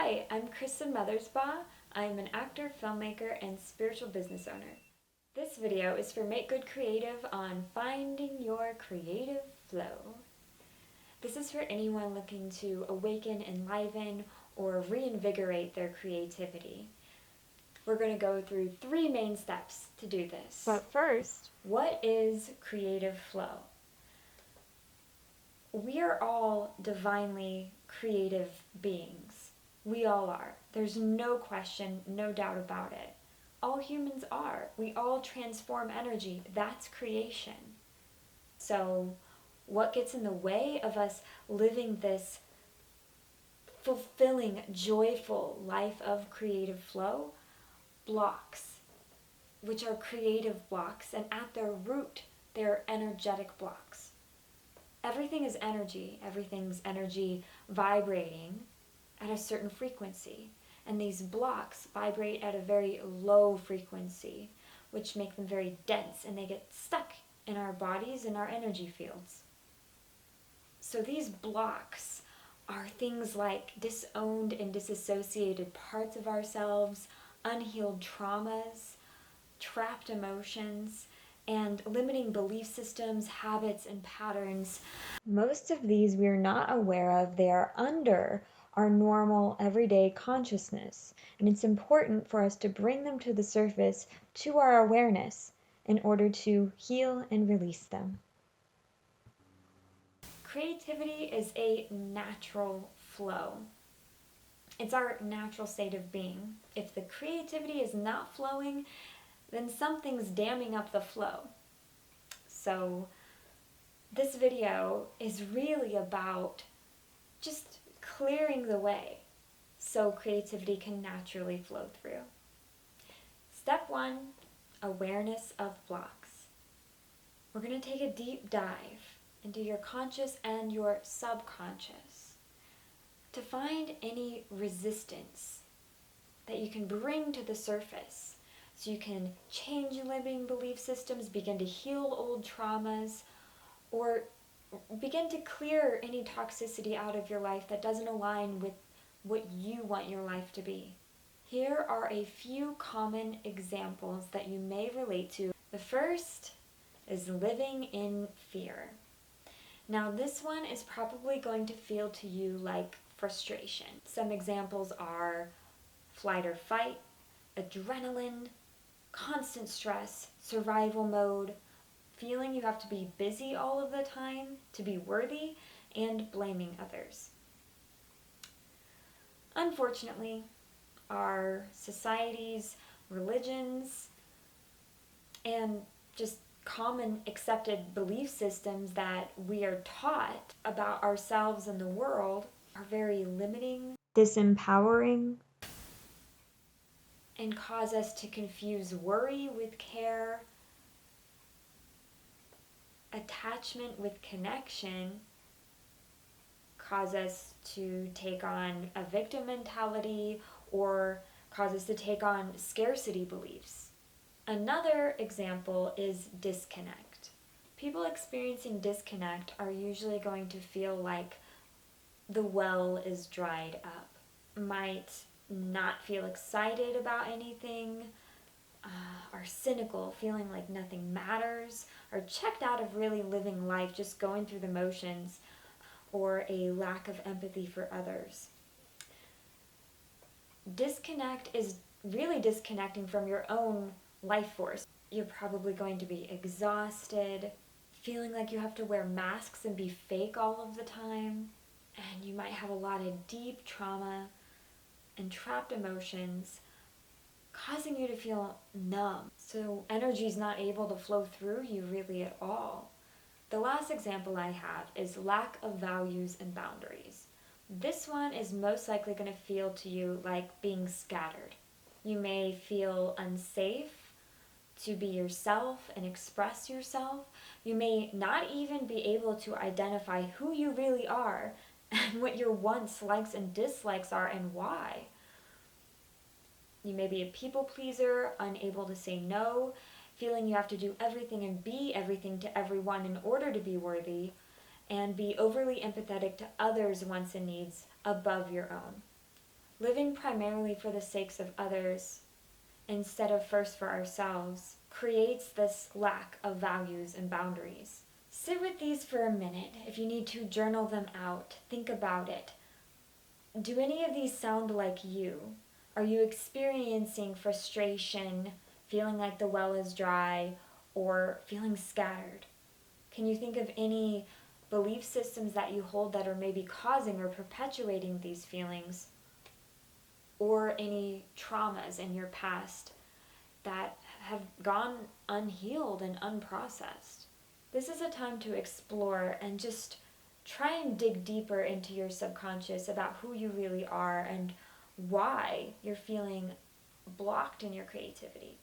Hi, I'm Kristin Mothersbaugh. I'm an actor, filmmaker, and spiritual business owner. This video is for Make Good Creative on finding your creative flow. This is for anyone looking to awaken, enliven, or reinvigorate their creativity. We're going to go through 3 main steps to do this. But first, what is creative flow? We are all divinely creative beings. We all are. There's no question, no doubt about it. All humans are. We all transform energy. That's creation. So, what gets in the way of us living this fulfilling, joyful life of creative flow? Blocks, which are creative blocks, and at their root, they're energetic blocks. Everything is energy. Everything's energy vibrating at a certain frequency. And these blocks vibrate at a very low frequency, which make them very dense, and they get stuck in our bodies and our energy fields. So these blocks are things like disowned and disassociated parts of ourselves, unhealed traumas, trapped emotions, and limiting belief systems, habits, and patterns. Most of these we are not aware of. They are under our normal everyday consciousness, and it's important for us to bring them to the surface, to our awareness, in order to heal and release them. Creativity is a natural flow. It's our natural state of being. If the creativity is not flowing, then something's damming up the flow. So this video is really about just clearing the way so creativity can naturally flow through. Step 1, awareness of blocks. We're going to take a deep dive into your conscious and your subconscious to find any resistance that you can bring to the surface so you can change limiting belief systems, begin to heal old traumas, or begin to clear any toxicity out of your life that doesn't align with what you want your life to be. Here are a few common examples that you may relate to. The first is living in fear. Now this one is probably going to feel to you like frustration. Some examples are flight or fight, adrenaline, constant stress, survival mode, feeling you have to be busy all of the time to be worthy, and blaming others. Unfortunately, our societies, religions, and just common accepted belief systems that we are taught about ourselves and the world are very limiting, disempowering, and cause us to confuse worry with care, attachment with connection, cause us to take on a victim mentality, or cause us to take on scarcity beliefs. Another example is disconnect. People experiencing disconnect are usually going to feel like the well is dried up, might not feel excited about anything, are cynical, feeling like nothing matters, are checked out of really living life, just going through the motions, or a lack of empathy for others. Disconnect is really disconnecting from your own life force. You're probably going to be exhausted, feeling like you have to wear masks and be fake all of the time, and you might have a lot of deep trauma and trapped emotions causing you to feel numb. So energy is not able to flow through you really at all. The last example I have is lack of values and boundaries. This one is most likely going to feel to you like being scattered. You may feel unsafe to be yourself and express yourself. You may not even be able to identify who you really are and what your wants, likes, and dislikes are and why. You may be a people pleaser, unable to say no, feeling you have to do everything and be everything to everyone in order to be worthy, and be overly empathetic to others' wants and needs above your own. Living primarily for the sakes of others instead of first for ourselves creates this lack of values and boundaries. Sit with these for a minute. If you need to, journal them out. Think about it. Do any of these sound like you? Are you experiencing frustration, feeling like the well is dry, or feeling scattered? Can you think of any belief systems that you hold that are maybe causing or perpetuating these feelings? Or any traumas in your past that have gone unhealed and unprocessed? This is a time to explore and just try and dig deeper into your subconscious about who you really are and why you're feeling blocked in your creativity.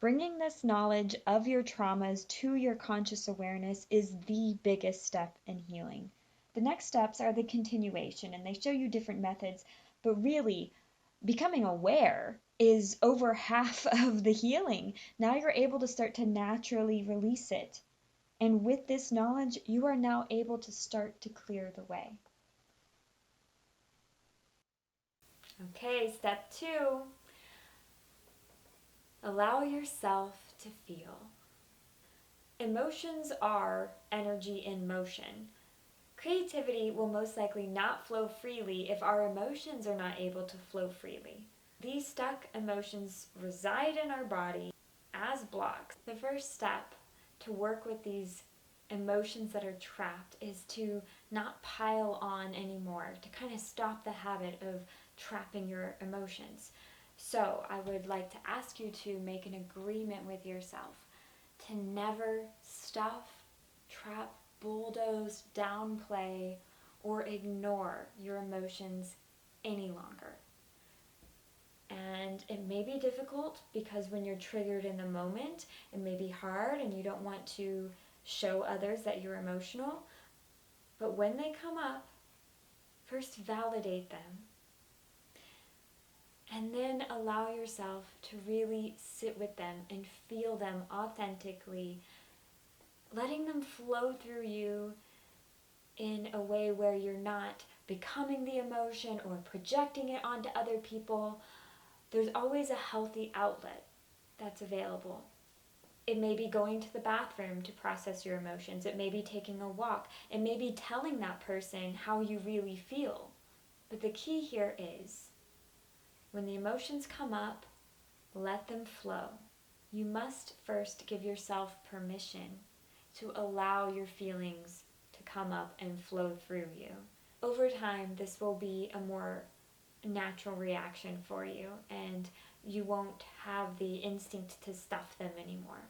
Bringing this knowledge of your traumas to your conscious awareness is the biggest step in healing. The next steps are the continuation, and they show you different methods, but really, becoming aware is over half of the healing. Now you're able to start to naturally release it. And with this knowledge, you are now able to start to clear the way. Okay, step 2. Allow yourself to feel. Emotions are energy in motion. Creativity will most likely not flow freely if our emotions are not able to flow freely. These stuck emotions reside in our body as blocks. The first step to work with these emotions that are trapped is to not pile on anymore, to kind of stop the habit of trapping your emotions. So I would like to ask you to make an agreement with yourself to never stuff, trap, bulldoze, downplay, or ignore your emotions any longer. And it may be difficult because when you're triggered in the moment, it may be hard and you don't want to show others that you're emotional. But when they come up, first validate them. And then allow yourself to really sit with them and feel them authentically, letting them flow through you in a way where you're not becoming the emotion or projecting it onto other people. There's always a healthy outlet that's available. It may be going to the bathroom to process your emotions. It may be taking a walk. It may be telling that person how you really feel. But the key here is, when the emotions come up, let them flow. You must first give yourself permission to allow your feelings to come up and flow through you. Over time, this will be a more natural reaction for you, and you won't have the instinct to stuff them anymore.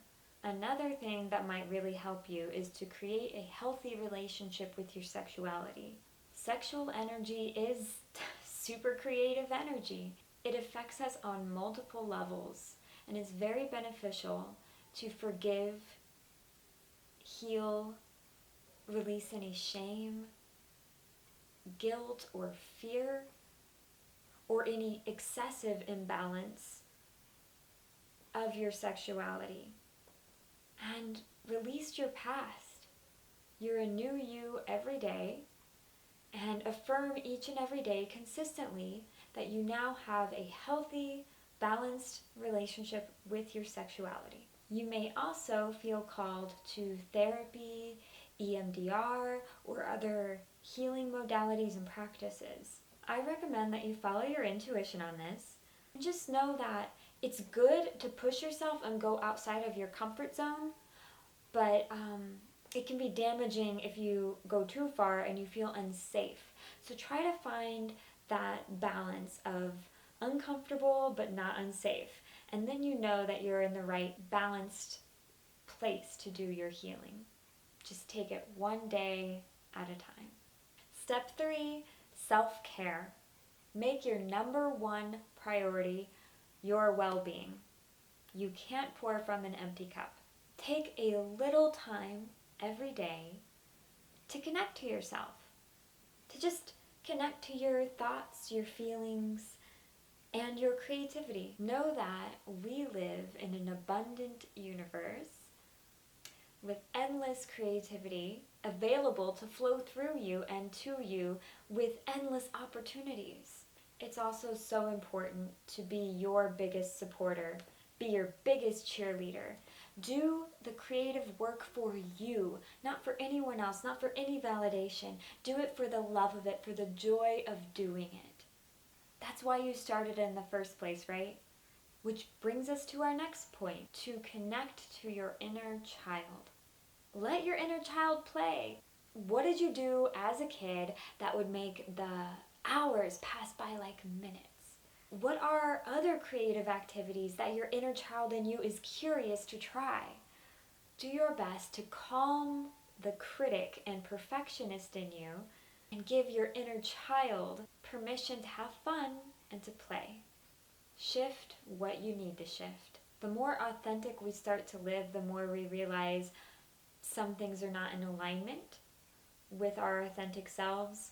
Another thing that might really help you is to create a healthy relationship with your sexuality. Sexual energy is super creative energy. It affects us on multiple levels and is very beneficial to forgive, heal, release any shame, guilt, or fear, or any excessive imbalance of your sexuality. And release your past. You're a new you every day, and affirm each and every day consistently that you now have a healthy, balanced relationship with your sexuality. You may also feel called to therapy, EMDR, or other healing modalities and practices. I recommend that you follow your intuition on this, and just know that it's good to push yourself and go outside of your comfort zone, but it can be damaging if you go too far and you feel unsafe. So try to find that balance of uncomfortable but not unsafe. And then you know that you're in the right balanced place to do your healing. Just take it one day at a time. Step 3, self-care. Make your number one priority your well-being. You can't pour from an empty cup. Take a little time every day to connect to yourself, to just connect to your thoughts, your feelings, and your creativity. Know that we live in an abundant universe with endless creativity available to flow through you and to you with endless opportunities. it's also so important to be your biggest supporter, be your biggest cheerleader. Do the creative work for you, not for anyone else, not for any validation. Do it for the love of it, for the joy of doing it. That's why you started in the first place, right? Which brings us to our next point, to connect to your inner child. Let your inner child play. What did you do as a kid that would make the hours pass by like minutes? What are other creative activities that your inner child in you is curious to try? Do your best to calm the critic and perfectionist in you and give your inner child permission to have fun and to play. Shift what you need to shift. The more authentic we start to live, the more we realize some things are not in alignment with our authentic selves,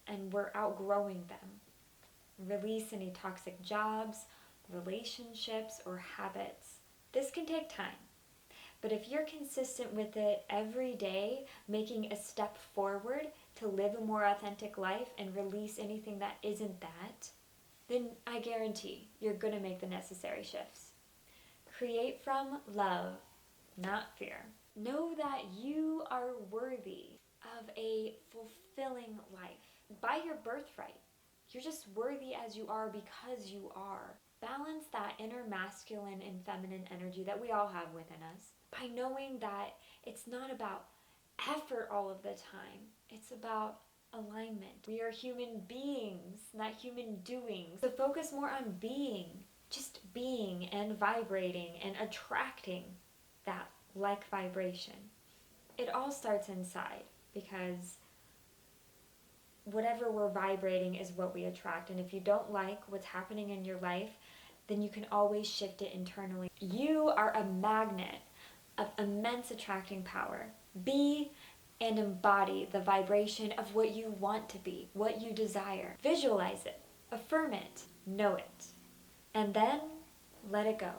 and we're outgrowing them. Release any toxic jobs, relationships, or habits. This can take time, but if you're consistent with it every day, making a step forward to live a more authentic life and release anything that isn't that, then I guarantee you're going to make the necessary shifts. Create from love, not fear. Know that you are worthy of a fulfilling life by your birthright. You're just worthy as you are because you are. Balance that inner masculine and feminine energy that we all have within us by knowing that it's not about effort all of the time. It's about alignment. We are human beings, not human doings. So focus more on being, just being and vibrating and attracting that like vibration. It all starts inside, because whatever we're vibrating is what we attract. And if you don't like what's happening in your life, then you can always shift it internally. You are a magnet of immense attracting power. Be and embody the vibration of what you want to be, what you desire. Visualize it, affirm it, know it, and then let it go.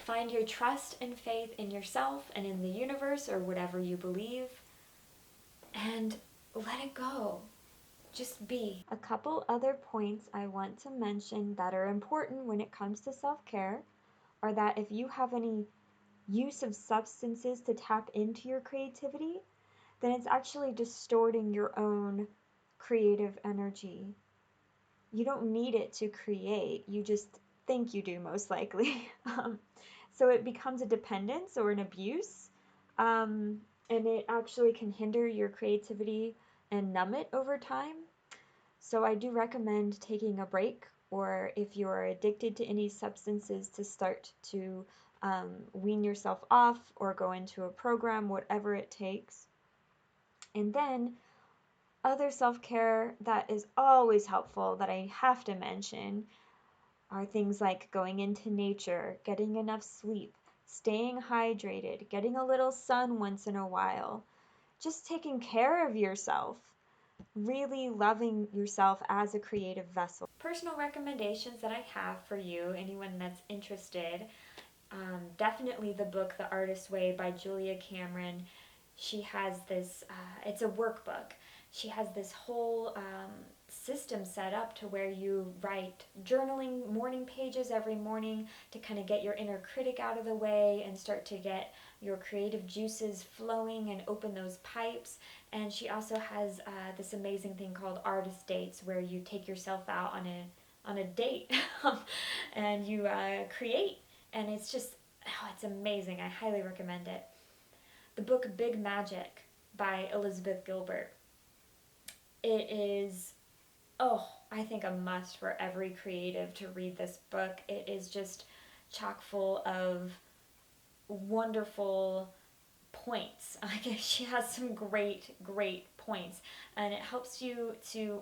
Find your trust and faith in yourself and in the universe or whatever you believe, and let it go. Just be. A couple other points I want to mention that are important when it comes to self-care are that if you have any use of substances to tap into your creativity, then it's actually distorting your own creative energy. You don't need it to create, you just think you do, most likely. So it becomes a dependence or an abuse, and it actually can hinder your creativity and numb it over time. So I do recommend taking a break, or if you're addicted to any substances, to start to wean yourself off or go into a program, whatever it takes. And then other self-care that is always helpful that I have to mention are things like going into nature, getting enough sleep, staying hydrated, getting a little sun once in a while, just taking care of yourself, really loving yourself as a creative vessel. Personal recommendations that I have for you, anyone that's interested, definitely the book The Artist's Way by Julia Cameron. She has this, it's a workbook. She has this whole system set up to where you write journaling morning pages every morning to kind of get your inner critic out of the way and start to get your creative juices flowing and open those pipes. And she also has this amazing thing called artist dates, where you take yourself out on a date and you create, and it's just, oh, it's amazing. I highly recommend it. The book Big Magic by Elizabeth Gilbert. It is, I think a must for every creative to read this book. It is just chock full of wonderful points. I guess she has some great points, and it helps you to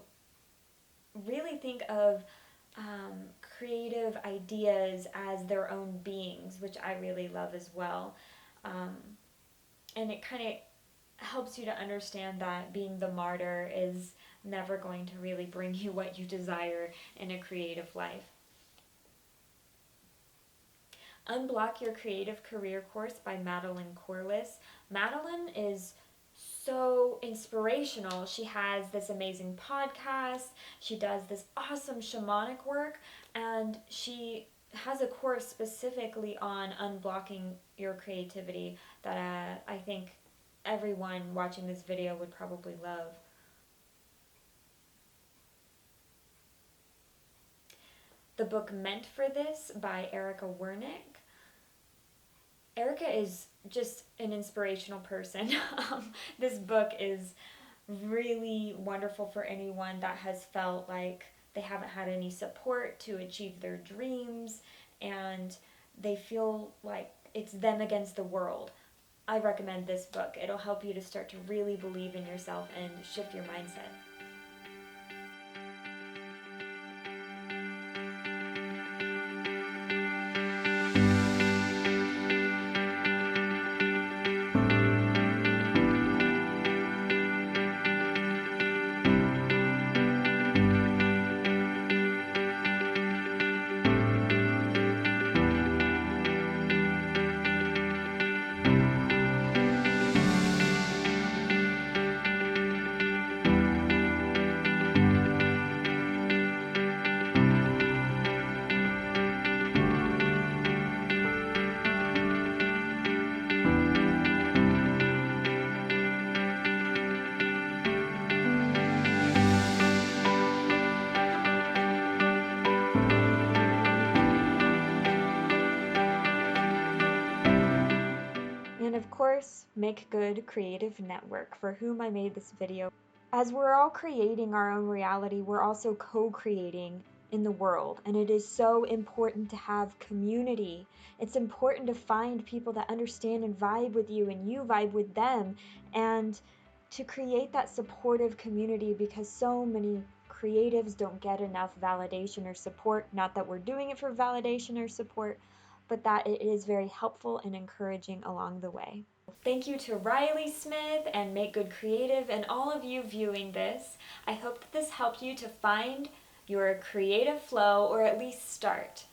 really think of creative ideas as their own beings, which I really love as well. And it kind of helps you to understand that being the martyr is never going to really bring you what you desire in a creative life. Unblock Your Creative Career course by Madeline Corliss. Madeline is so inspirational. She has this amazing podcast, she does this awesome shamanic work, and she has a course specifically on unblocking your creativity that I think everyone watching this video would probably love. The book Meant for This by Erica Wernick. Erica is just an inspirational person. This book is really wonderful for anyone that has felt like they haven't had any support to achieve their dreams and they feel like it's them against the world. I recommend this book. It'll help you to start to really believe in yourself and shift your mindset. And of course, Make Good Creative Network, for whom I made this video. As we're all creating our own reality, we're also co-creating in the world, and it is so important to have community. It's important to find people that understand and vibe with you and you vibe with them, and to create that supportive community, because so many creatives don't get enough validation or support. Not that we're doing it for validation or support, but that it is very helpful and encouraging along the way. Thank you to Riley Smith and Make Good Creative and all of you viewing this. I hope that this helped you to find your creative flow, or at least start.